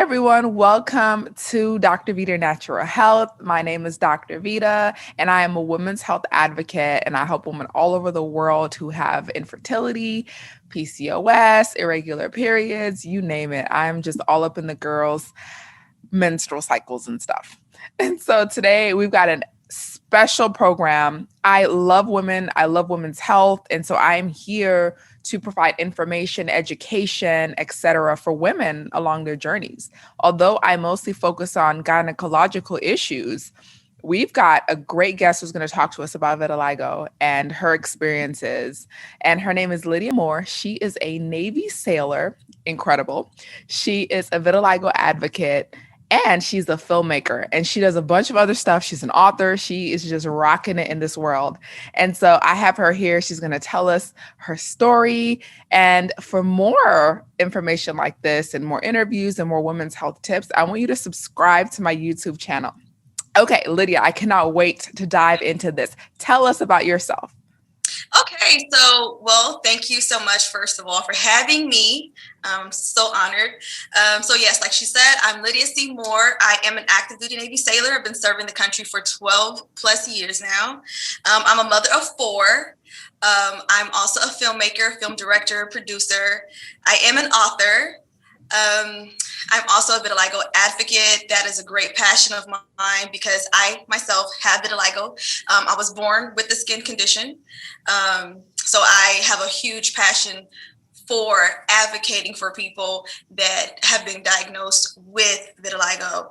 everyone. Welcome to Dr. Vita Natural Health. My name is Dr. Vita, and I am a women's health advocate, and I help women all over the world who have infertility, PCOS, irregular periods, you name it. I'm just all up in the girls' menstrual cycles and stuff. And so today we've got a special program. I love women. I love women's health. And so I'm here to provide information, education, etc., for women along their journeys. Although I mostly focus on gynecological issues, we've got a great guest who's going to talk to us about vitiligo and her experiences. And her name is Lydia Moore. She is a Navy sailor. Incredible. She is a vitiligo advocate. And she's a filmmaker and she does a bunch of other stuff. She's an author. She is just rocking it in this world. And so I have her here. She's going to tell us her story. And for more information like this and more interviews and more women's health tips, I want you to subscribe to my YouTube channel. Okay, Lydia, I cannot wait to dive into this. Tell us about yourself. Okay, thank you so much, first of all, for having me. I'm so honored. So yes, like she said, I'm Lydia C. Moore. I am an active duty Navy sailor. I've been serving the country for 12 plus years now. I'm a mother of 4. I'm also a filmmaker, film director, producer. I am an author. I'm also a vitiligo advocate. That is a great passion of mine because I myself have vitiligo. I was born with the skin condition. So I have a huge passion for advocating for people that have been diagnosed with vitiligo.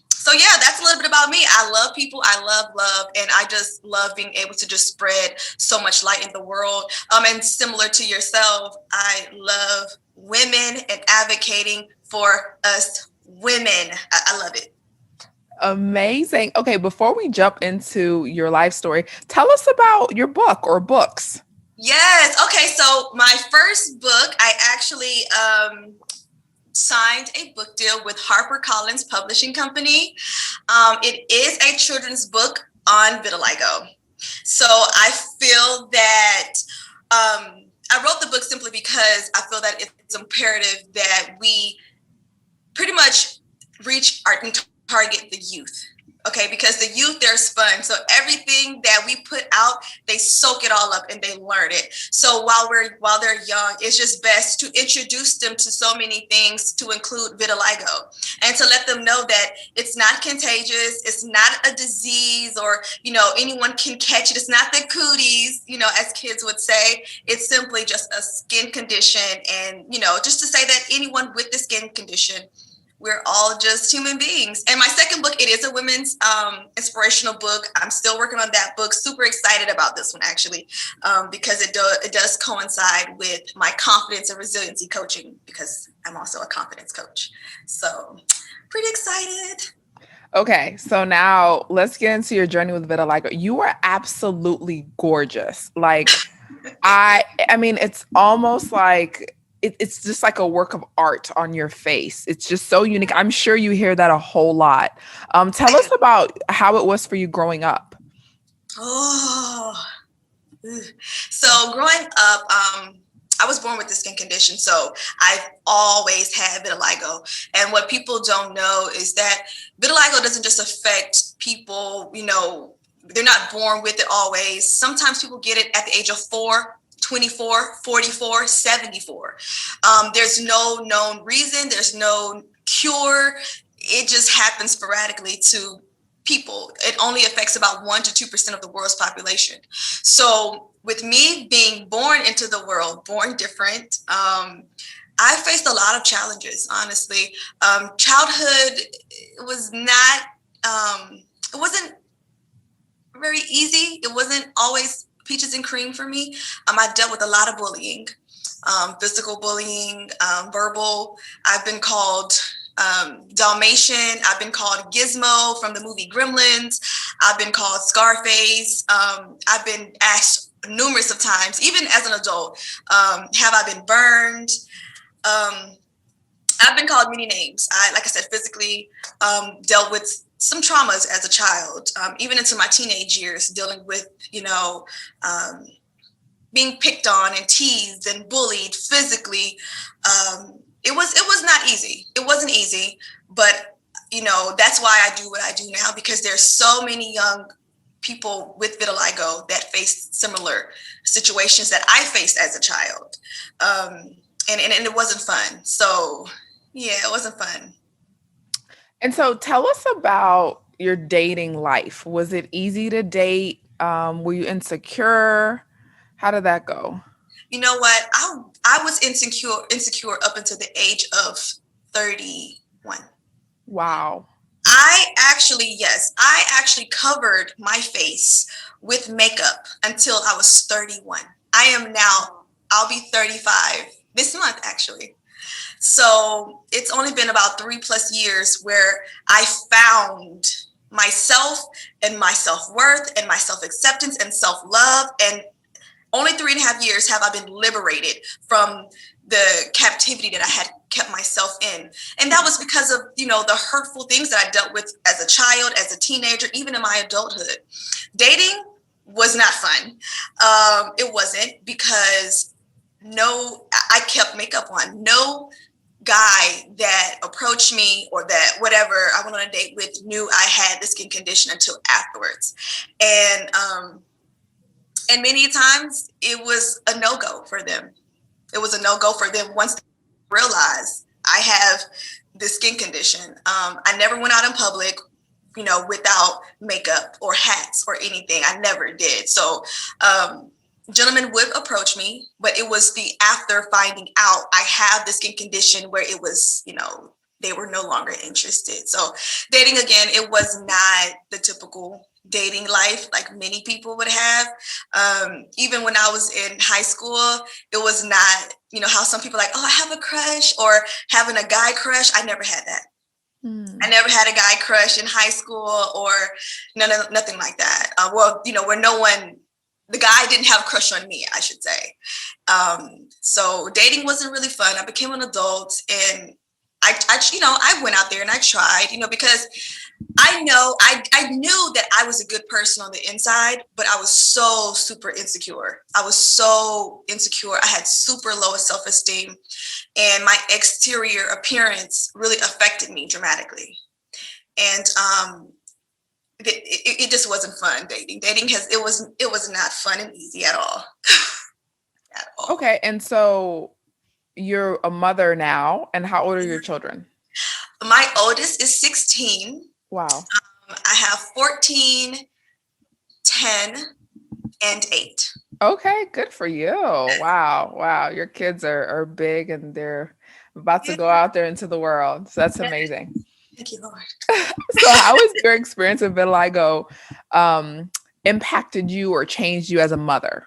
So yeah, that's a little bit about me. I love people. I love, and I just love being able to just spread so much light in the world. And similar to yourself, I love women and advocating for us women. I love it. Amazing. Okay, before we jump into your life story, tell us about your book or books. Yes. Okay. So my first book, I actually signed a book deal with HarperCollins Publishing Company. It is a children's book on vitiligo. So I feel that I wrote the book simply because I feel that it's imperative that we pretty much reach and target the youth. Okay, because the youth, they're sponge. So everything that we put out, they soak it all up and they learn it. So while they're young, it's just best to introduce them to so many things, to include vitiligo, and to let them know that it's not contagious, it's not a disease, or anyone can catch it. It's not the cooties, as kids would say. It's simply just a skin condition, and just to say that anyone with the skin condition, we're all just human beings. And my second book, it is a women's inspirational book. I'm still working on that book. Super excited about this one, actually, because it does coincide with my confidence and resiliency coaching, because I'm also a confidence coach. So pretty excited. Okay, so now let's get into your journey with vitiligo. You are absolutely gorgeous. Like, I mean, it's almost like it's just like a work of art on your face. It's just so unique. I'm sure you hear that a whole lot. Tell us about how it was for you growing up. So growing up, I was born with the skin condition, so I've always had vitiligo. And what people don't know is that vitiligo doesn't just affect people, they're not born with it always. Sometimes people get it at the age of 4, 24, 44, 74. There's no known reason. There's no cure. It just happens sporadically to people. It only affects about 1 to 2% of the world's population. So with me being born into the world, born different, I faced a lot of challenges, honestly. Childhood was not, it wasn't very easy. It wasn't always peaches and cream for me. I dealt with a lot of bullying, physical bullying, verbal. I've been called Dalmatian. I've been called Gizmo from the movie Gremlins. I've been called Scarface. I've been asked numerous of times, even as an adult, have I been burned? I've been called many names. Like I said, physically dealt with some traumas as a child, even into my teenage years, dealing with, being picked on and teased and bullied physically. it was not easy. It wasn't easy, but that's why I do what I do now, because there's so many young people with vitiligo that face similar situations that I faced as a child. And it wasn't fun. So yeah, it wasn't fun. And so tell us about your dating life. Was it easy to date? Were you insecure? How did that go? You know what? I was insecure up until the age of 31. Wow. I actually covered my face with makeup until I was 31. I'll be 35 this month, actually. So it's only been about 3+ years where I found myself and my self-worth and my self-acceptance and self-love. And only 3.5 years have I been liberated from the captivity that I had kept myself in. And that was because of, the hurtful things that I dealt with as a child, as a teenager, even in my adulthood. Dating was not fun. It wasn't, because I kept makeup on. No guy that approached me or that whatever I went on a date with knew I had the skin condition until afterwards. And many times it was a no-go for them. It was a no-go for them once they realized I have the skin condition. I never went out in public, without makeup or hats or anything. I never did. So gentlemen would approach me, but it was the after finding out I have the skin condition where it was, they were no longer interested. So dating, again, it was not the typical dating life like many people would have. Even when I was in high school, it was not, how some people are like, oh, I have a crush, or having a guy crush. I never had that. I never had a guy crush in high school, or nothing like that. Where the guy didn't have a crush on me, I should say. So dating wasn't really fun. I became an adult, and I went out there and I tried, because I knew that I was a good person on the inside, but I was so super insecure. I was so insecure. I had super low self-esteem, and my exterior appearance really affected me dramatically. And it just wasn't fun dating. It was not fun and easy at all. At all. Okay, and so you're a mother now, and how old are your children? My oldest is 16. Wow. I have 14, 10, and 8. Okay, good for you. Wow. Your kids are big, and they're about to go out there into the world. So that's amazing. Thank you, Lord. So how has your experience with vitiligo impacted you or changed you as a mother?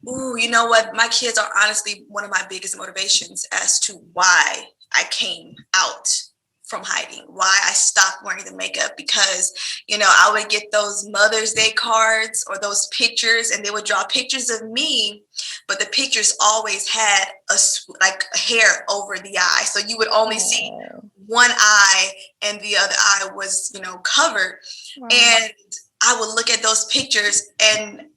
Ooh, you know what? My kids are honestly one of my biggest motivations as to why I came out from hiding, why I stopped wearing the makeup, because, I would get those Mother's Day cards or those pictures, and they would draw pictures of me, but the pictures always had a hair over the eye. So you would only see one eye and the other eye was, covered. Wow. And I would look at those pictures, and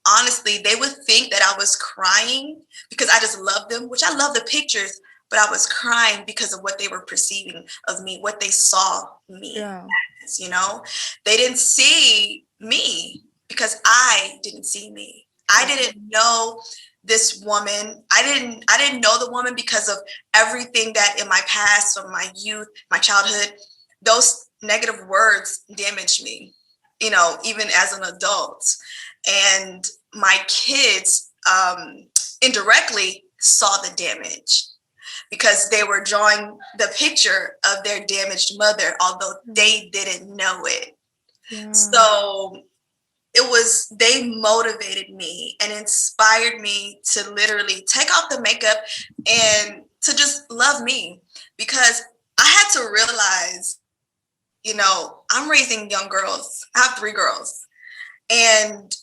honestly, they would think that I was crying because I just loved them, which I love the pictures, but I was crying because of what they were perceiving of me, what they saw me as, They didn't see me because I didn't see me. I didn't know this woman. I didn't know the woman because of everything that in my past, from my youth, my childhood, those negative words damaged me, even as an adult. And my kids indirectly saw the damage because they were drawing the picture of their damaged mother, although they didn't know it. Yeah. So they motivated me and inspired me to literally take off the makeup and to just love me, because I had to realize, I'm raising young girls. I have 3 girls, and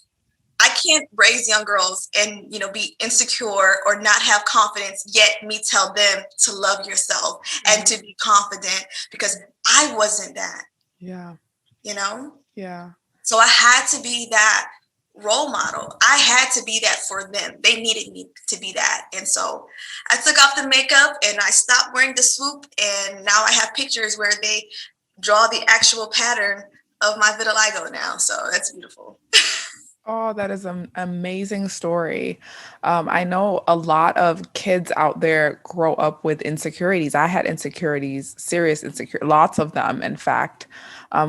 I can't raise young girls and, be insecure or not have confidence, yet me tell them to love yourself and to be confident, because I wasn't that. Yeah. Yeah. So I had to be that role model. I had to be that for them. They needed me to be that. And so I took off the makeup and I stopped wearing the swoop. And now I have pictures where they draw the actual pattern of my vitiligo now. So that's beautiful. Oh, that is an amazing story. I know a lot of kids out there grow up with insecurities. I had insecurities, serious insecurities, lots of them, in fact,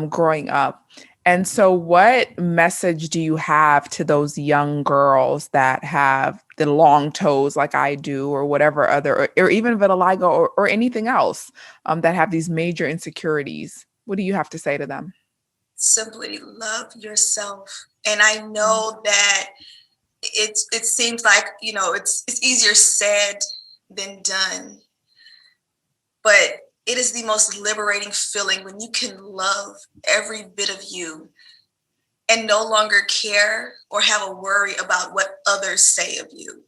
growing up. And so, what message do you have to those young girls that have the long toes like I do, or whatever other, or even vitiligo or anything else that have these major insecurities? What do you have to say to them? Simply love yourself. And I know that it seems like, it's easier said than done, but it is the most liberating feeling when you can love every bit of you and no longer care or have a worry about what others say of you.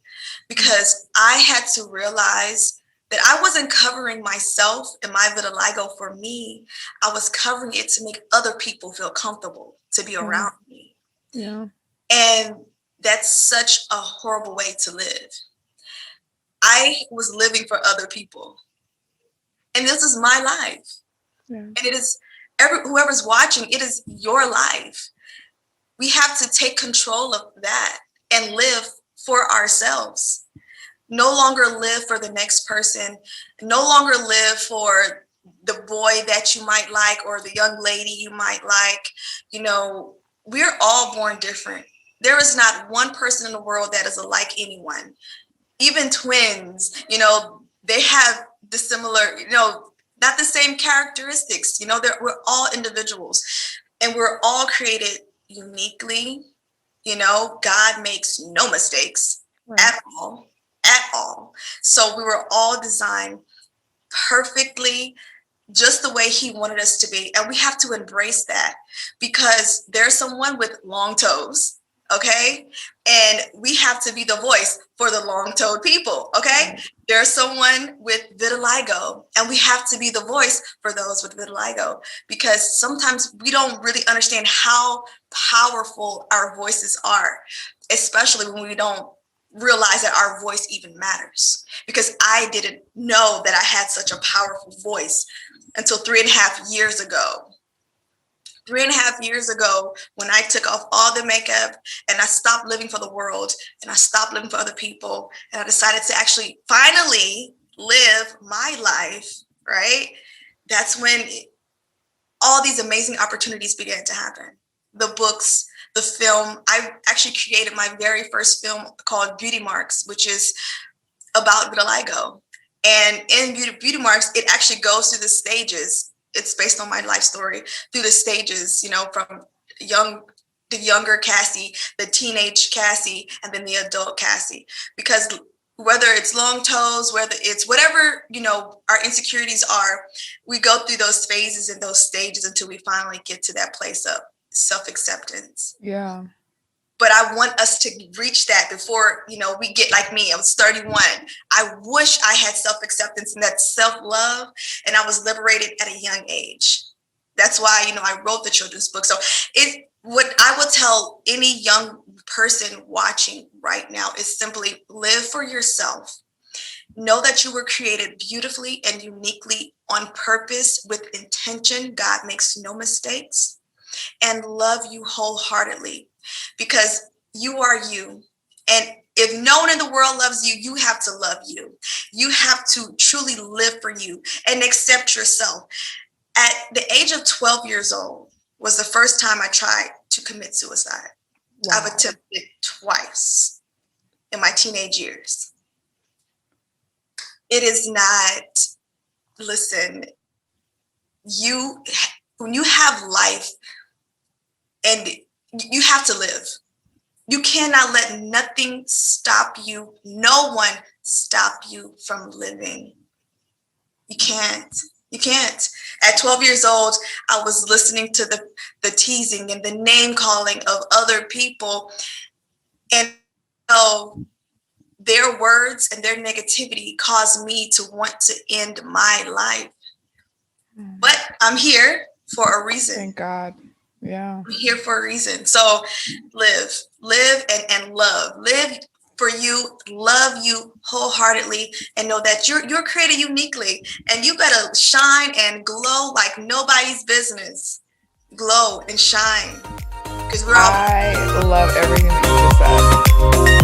Because I had to realize that I wasn't covering myself and my vitiligo for me. I was covering it to make other people feel comfortable to be Yeah. around me. Yeah. And that's such a horrible way to live. I was living for other people. And this is my life. Yeah. And it is whoever's watching, it is your life. We have to take control of that and live for ourselves. No longer live for the next person. No longer live for the boy that you might like or the young lady you might like. We're all born different. There is not one person in the world that is alike anyone. Even twins, they have the similar, not the same characteristics. We're all individuals and we're all created uniquely. God makes no mistakes at all, at all. So we were all designed perfectly, just the way he wanted us to be. And we have to embrace that because there's someone with long toes, okay? And we have to be the voice for the long-toed people, okay? There's someone with vitiligo, and we have to be the voice for those with vitiligo because sometimes we don't really understand how powerful our voices are, especially when we don't realize that our voice even matters. Because I didn't know that I had such a powerful voice until 3.5 years ago. 3.5 years ago, when I took off all the makeup and I stopped living for the world and I stopped living for other people and I decided to actually finally live my life, right? That's when all these amazing opportunities began to happen. The books, the film. I actually created my very first film called Beauty Marks, which is about vitiligo. And in Beauty Marks, it actually goes through the stages. It's based on my life story through the stages, from the younger Cassie, the teenage Cassie, and then the adult Cassie. Because whether it's long toes, whether it's whatever, our insecurities are, we go through those phases and those stages until we finally get to that place of self-acceptance. Yeah. But I want us to reach that before, we get like me. I was 31. I wish I had self-acceptance and that self-love, and I was liberated at a young age. That's why, I wrote the children's book. So what I will tell any young person watching right now is simply live for yourself. Know that you were created beautifully and uniquely on purpose with intention. God makes no mistakes. And love you wholeheartedly. Because you are you. And if no one in the world loves you, you have to love you. You have to truly live for you and accept yourself. At the age of 12 years old was the first time I tried to commit suicide. Wow. I've attempted it twice in my teenage years. It is not, listen, when you have life and you have to live. You cannot let nothing stop you. No one stop you from living. You can't. You can't. At 12 years old, I was listening to the teasing and the name calling of other people. And their words and their negativity caused me to want to end my life. But I'm here for a reason. Thank God. Yeah. I'm here for a reason. So live and love. Live for you, love you wholeheartedly, and know that you're created uniquely, and you gotta shine and glow like nobody's business. Glow and shine, because we're all. I love everything that you just said.